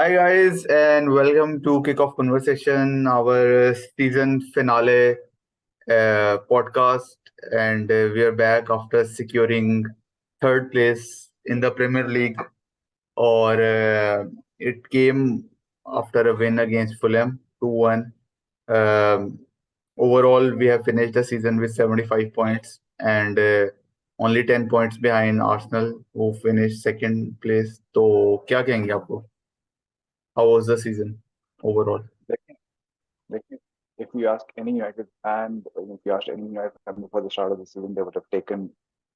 Hi guys, and welcome to Kickoff Conversation, our season finale podcast. And we are back after securing third place in the Premier League, or it came after a win against Fulham, 2-1. Um, Overall, we have finished the season with 75 points and only 10 points behind Arsenal, who finished second place. तो क्या कहेंगे आपको? How was the season overall? Like, like if you ask any United fan, if you ask any United fan before the start of the season, they would have taken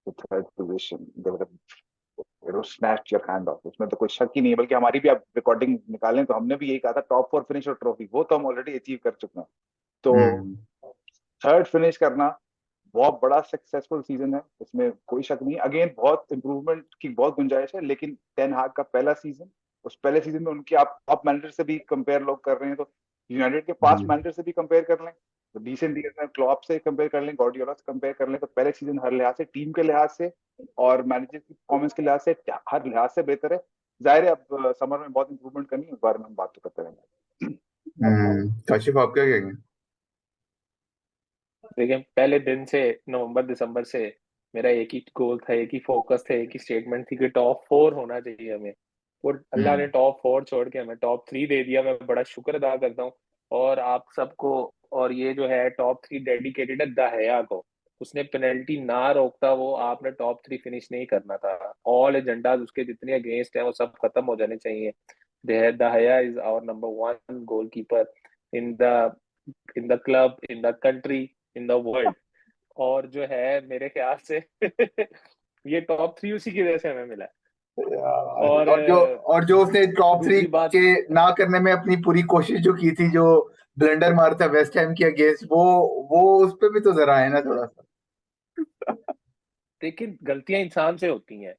the third position. They would have snatched your hand off. उसमें तो कोई शक ही नहीं है, बल्कि हमारी भी आप रिकॉर्डिंग निकालें तो हमने भी यही कहा था, टॉप फोर फिनिश और ट्रॉफी वो तो हम ऑलरेडी अचीव कर चुके हैं। तो हम्म थर्ड फिनिश करना बहुत बड़ा सक्सेसफुल सीजन है, इसमें कोई शक नहीं। अगेन बहुत इंप्रूवमेंट की बहुत गुंजाइश है, लेकिन टेन हाग का पहला सीजन, उस पहले सीजन में उनके आप टॉप मैनेजर से भी कंपेयर लोग कर रहे हैं, तो यूनाइटेड के पास्ट हम्म मैनेजर से भी कंपेयर कर लें, तो डिसेंट ईयर में क्लॉप से कंपेयर कर लें, गार्डियोला से कंपेयर कर लें, तो पहले सीजन हर लिहाज से, टीम के लिहाज से और मैनेजर की परफॉर्मेंस के लिहाज से, हर लिहाज से बेहतर है। जाहिर है अब समर में बहुत इंप्रूवमेंट करनी है, इस बारे में हम बात तो करते रहेंगे। काशिफ आप क्या कहेंगे? देखिए, पहले दिन से नवंबर दिसंबर से मेरा एक ही गोल था, एक ही फोकस था, एक ही स्टेटमेंट थी कि टॉप फोर होना चाहिए हमें। और अल्लाह ने हम्म टॉप फोर छोड़ के हमें टॉप थ्री दे दिया। मैं बड़ा शुक्र अदा करता हूँ और आप सबको। और ये जो है टॉप थ्री डेडिकेटेड है दहया को। उसने पेनल्टी ना रोकता वो आपने टॉप थ्री फिनिश नहीं करना था। ऑल एजेंडा उसके जितने अगेंस्ट हैं वो सब खत्म हो जाने चाहिए। Dahiya is our number one goalkeeper in the club, in the country, in the world. और जो है मेरे ख्याल से ये टॉप थ्री उसी की वजह से हमें मिला है। यार, और और जो उसने टॉप थ्री दूसरी बात, के ना करने में अपनी पूरी कोशिश जो की थी, जो ब्लंडर मारा था वेस्ट हैम के अगेंस्ट, वो उस पे भी तो जरा है ना थोड़ा सा। देखिए गलतियां इंसान से होती हैं।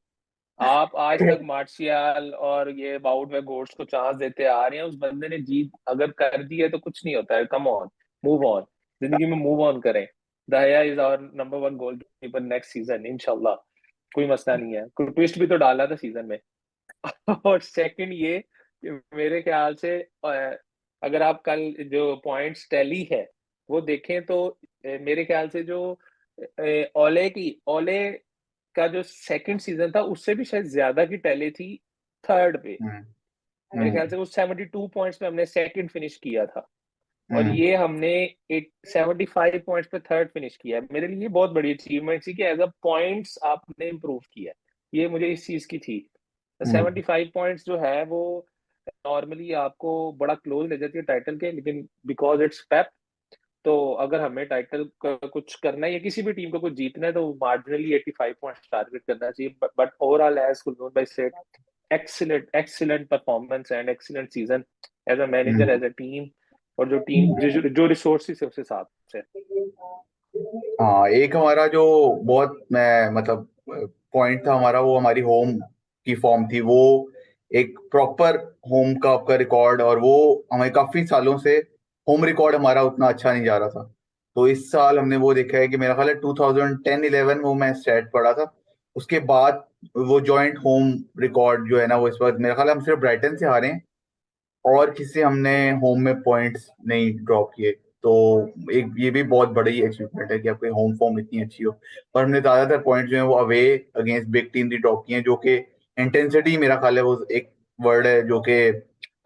आप आज तक मार्शियल और ये बाउट में गोड्स को चांस देते आ रहे हैं। उस बंदे ने जीत अगर कर दी है तो कुछ नहीं होता है। कम ऑन, मूव ऑन, जिंदगी में मूव ऑन करें। Dahiya is our number one goalkeeper next season इंशाल्लाह। कोई मसला नहीं है। कोई ट्विस्ट भी तो डाला था सीजन में। और सेकंड ये कि मेरे ख्याल से अगर आप कल जो पॉइंट्स टैली है वो देखें तो मेरे ख्याल से जो ओले का जो सेकंड सीजन था उससे भी शायद ज्यादा की टैली थी थर्ड पे। हम्म मेरे ख्याल हम्म से वो 72 पॉइंट्स पे हमने सेकंड फिनिश किया था और हम्म ये हमने 75 पॉइंट्स पे थर्ड फिनिश किया है। मेरे लिए बहुत बड़ी अचीवमेंट थी कि एज अ पॉइंट्स आपने इम्प्रूव किया है। ये मुझे इस चीज की थी। हम्म 75 पॉइंट्स जो है वो नॉर्मली आपको बड़ा क्लोज ले जाती है टाइटल के, लेकिन बिकॉज इट्स पेप, तो अगर हमें टाइटल कुछ करना है या किसी भी टीम को कुछ जीतना है तो मार्जिनली 85 पॉइंट्स टारगेट करना चाहिए। बट ओवरऑल एज कुलनूर भाई said, excellent excellent performance and excellent season as a manager, hmm. As a team. और जो टीम जो रिसोर्सेस है उस हिसाब से। हाँ, एक हमारा जो बहुत मैं मतलब पॉइंट था हमारा, वो हमारी होम की फॉर्म थी। वो एक प्रॉपर होम का आपका रिकॉर्ड, और वो हमें काफी सालों से होम रिकॉर्ड हमारा उतना अच्छा नहीं जा रहा था। तो इस साल हमने वो देखा है कि मेरा ख्याल है 2010-11 वो मैं स्टैट पढ़ा था। उसके बाद वो जॉइंट होम रिकॉर्ड जो है ना, वो इस बार मेरा ख्याल है हम सिर्फ ब्राइटन से हारे हैं और किसी हमने होम में पॉइंट्स नहीं ड्रॉप किए। तो एक ये भी बहुत बड़ी अचीवमेंट है कि आपकी होम फॉर्म इतनी अच्छी हो। पर हमने ज्यादातर पॉइंट्स जो है वो अवे अगेंस्ट बिग टीम ही ड्रॉप किए हैं, जो कि इंटेंसिटी मेरा ख्याल है वो एक वर्ड है जो कि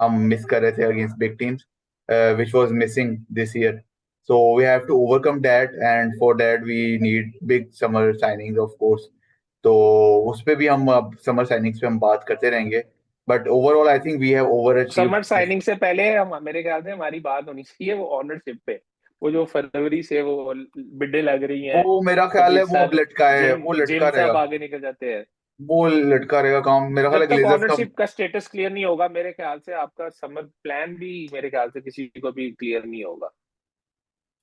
हम मिस कर रहे थे against big teams, which was missing this year. So we have to overcome that, and for that we need big summer signings of course. तो उस पे भी हम अब समर साइनिंग्स पे हम बात करते रहेंगे। But overall I think we have over summer achieved. Signing से पहले हम मेरे ख्याल से हमारी बात होनी चाहिए वो ऑनरशिप पे। वो जो फरवरी से वो बिड्डे लग रही हैं, वो मेरा ख्याल है कभी वो अब सर लटका है, जिम वो लटका जिम से रहेगा। आप आगे निकल जाते हैं। वो लटका रहेगा काम, मेरा ख्याल जब है तक ग्लेजर्स का। ऑनरशिप का स्टेटस क्लियर नहीं होगा मेरे ख्याल से आपका समर प्लान भी मेरे ख्याल से किसी को भी क्लियर नहीं होगा।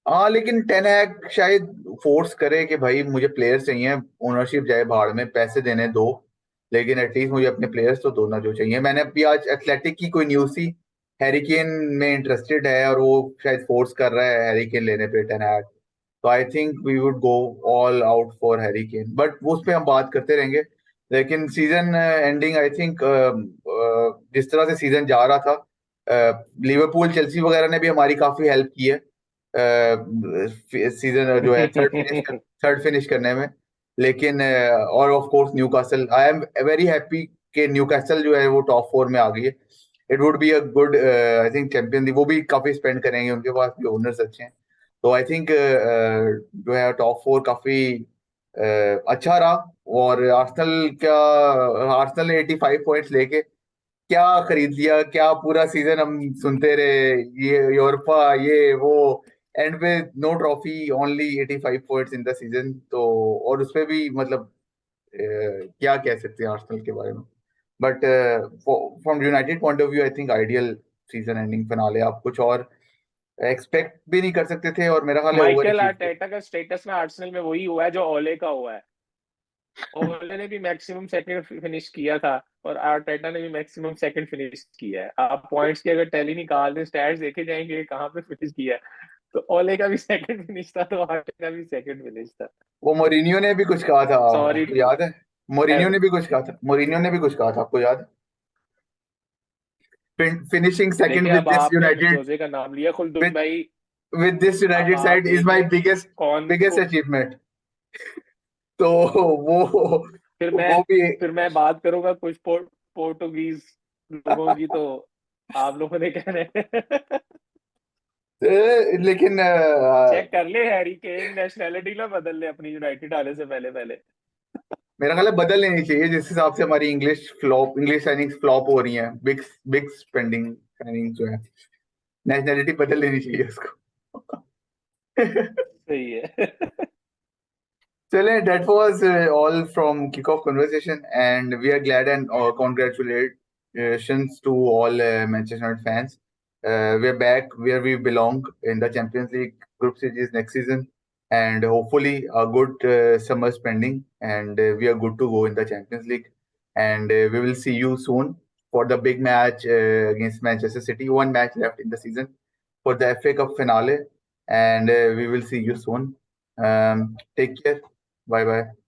हाँ, लेकिन टेन हैग शायद फोर्स करे कि भाई मुझे प्लेयर्स चाहिए, ओनरशिप जाए भाड़ में, पैसे देने दो, लेकिन एटलीस्ट मुझे अपने प्लेयर्स तो दो ना जो चाहिए। मैंने अभी आज एथलेटिक की कोई न्यूज थी, हैरिकेन में इंटरेस्टेड है और वो शायद फोर्स कर रहा है हैरिकेन लेने पे टेन हैग। तो I think we would go all out for Harry Kane, but उस पर हम बात करते रहेंगे। लेकिन सीजन एंडिंग आई थिंक जिस तरह से सीजन जा रहा था, लिवरपूल, चेल्सी वगैरह ने भी हमारी काफी हेल्प की है सीजन जो है थर्ड फिनिश करने में। लेकिन और of course Newcastle, I am very happy कि न्यूकासल जो है वो टॉप 4 में आ गई है। It would be a good, I think champion league वो भी काफी स्पेंड करेंगे, उनके पास भी ओनर्स अच्छे हैं। तो आई थिंक जो है टॉप 4 काफी अच्छा रहा। और आर्सेनल ने 85 पॉइंट्स लेके क्या खरीद लिया, क्या पूरा सीजन हम सुनते रहे, ये यूरोपा ये वो, एंड पे no trophy, only 85 points in the season. तो और उसपे भी मतलब क्या कह सकते हैं आर्सेनल के बारे में। But from United point of view I think ideal season ending finale, आप कुछ और एक्सपेक्ट भी नहीं कर सकते थे, और मेरा ख्याल है ओवर माइकल अचीव। आर्टेटा का स्टेटस में आर्सेनल में वही हुआ है जो ओले का हुआ है। ओले ने भी मैक्सिमम सेकंड फिनिश किया था और आर्टेटा ने भी मैक्सिमम सेकंड फिनिश किया है। आप पॉइंट्स की अगर टैली निकाल दें, स्टैट्स देखे जाएंगे कहाँ पे फिनिश किया है, तो ओले का भी सेकंड फिनिश था, तो आर्टेटा का भी सेकंड फिनिश था। वो मोरिनियो ने भी कुछ कहा था, सॉरी आपको टू याद है? मोरिनियो ने भी कुछ कहा था, आपको याद है? फिनिशिंग सेकंड देखिए, विद अब दिस आपने यूनाइटेड, जोजे का नाम लिया खुलदुम with भाई। with this अब United आप side is my देखें कौन biggest को achievement। तो वो फिर मैं वो भी फिर मैं बात करूंगा कुछ पोर्टुगीज लोगों की, तो आप लोगों ने कहना लेकिन चेक कर ले, हैरी केन नेशनैलिटी ना बदल ले अपनी यूनाइटेड आने से पहले पहले। मेरा ख्याल है बदल लेनी चाहिए, जिस हिसाब से हमारी इंग्लिश साइनिंग्स फ्लॉप हो रही हैं, बिग बिग स्पेंडिंग साइनिंग जो है, नेशनैलिटी बदल लेनी चाहिए उसको। सही है। चलें, that was all from Kickoff Conversation, and we are glad and congratulations to all Manchester United fans. We are back where we belong in the Champions League group stages next season, and hopefully a good summer spending, and we are good to go in the Champions League. And we will see you soon for the big match against Manchester City. One match left in the season for the FA Cup finale, and we will see you soon. Take care. Bye bye.